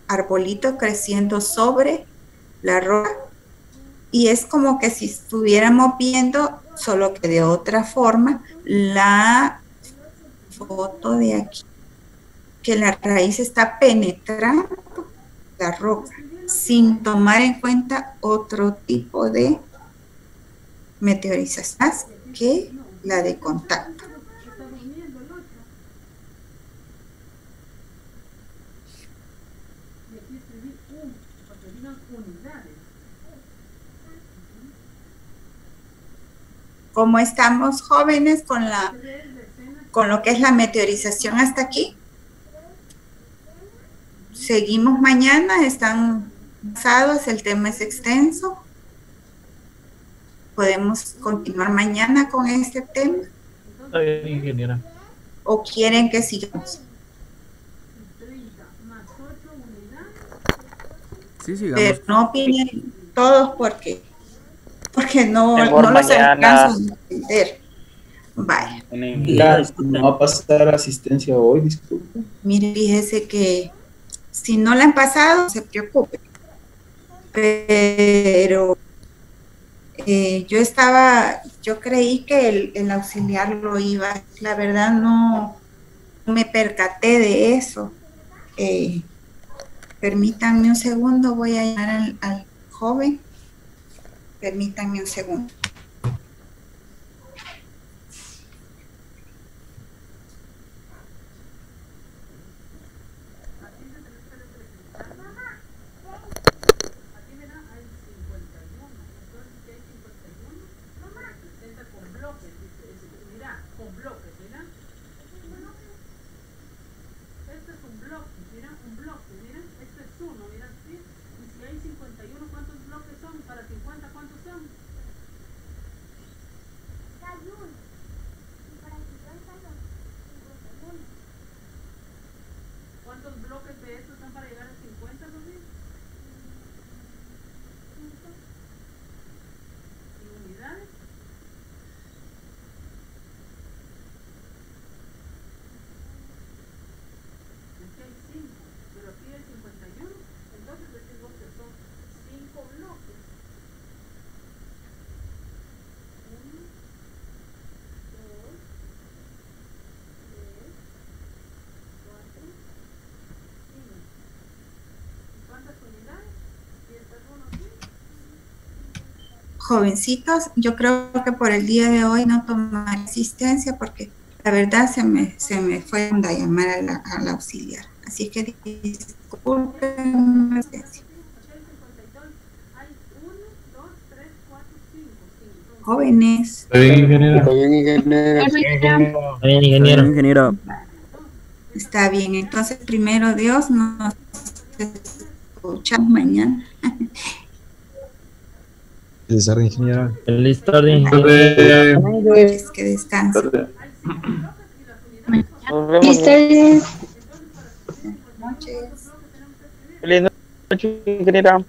Speaker 1: arbolito creciendo sobre la roca, y es como que si estuviéramos viendo, solo que de otra forma, la foto de aquí, que la raíz está penetrando la roca. sin tomar en cuenta otro tipo de meteorización más que la de contacto. ¿Cómo estamos, jóvenes, con lo que es la meteorización hasta aquí? Seguimos mañana, están cansados, el tema es extenso. ¿Podemos continuar mañana con este tema?
Speaker 4: Está bien, ingeniera.
Speaker 1: ¿O quieren que sigamos?
Speaker 10: Sí, sigamos.
Speaker 1: Pero no opinen todos porque no
Speaker 12: Mejor
Speaker 1: los
Speaker 12: mañana.
Speaker 1: alcanzo a entender. Vaya.
Speaker 11: ¿No va a pasar asistencia hoy? Disculpe.
Speaker 1: Mire, fíjese que si no la han pasado, no se preocupe. Pero yo creí que el auxiliar lo iba. La verdad no me percaté de eso. Permítanme un segundo, voy a llamar al joven. Permítanme un segundo. Jovencitos, yo creo que por el día de hoy no tomaré asistencia porque la verdad se me fue a llamar a la auxiliar. Así que disculpen la asistencia. Jóvenes.
Speaker 10: Ingeniero.
Speaker 1: Está bien, entonces primero Dios, nos escuchamos mañana.
Speaker 2: Feliz tarde, ingeniera.
Speaker 4: Feliz tarde,
Speaker 1: ingeniera. Que descansen.
Speaker 12: Feliz tarde.
Speaker 1: Noches.
Speaker 12: Feliz noche, ingeniera.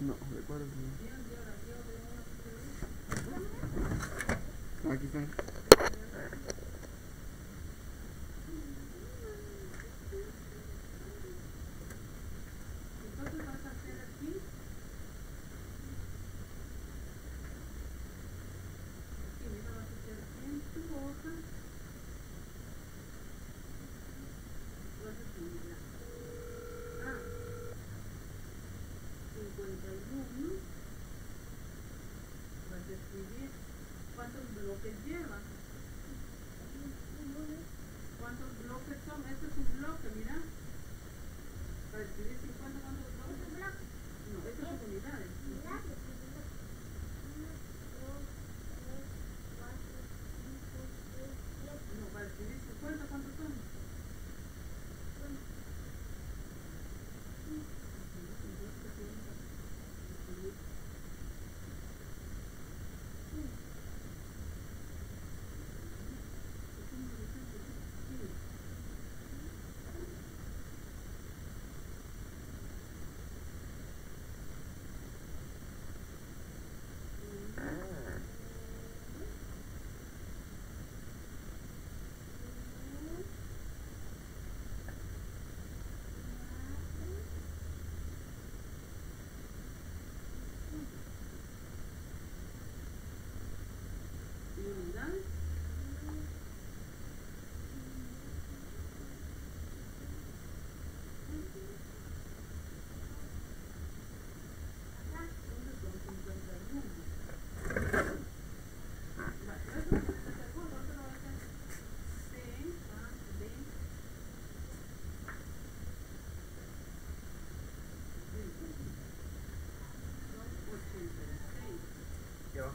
Speaker 10: No, recuerdo. Aquí están.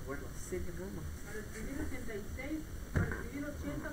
Speaker 10: acuerdo, serie Roma.
Speaker 13: Para escribir 86, para escribir 80,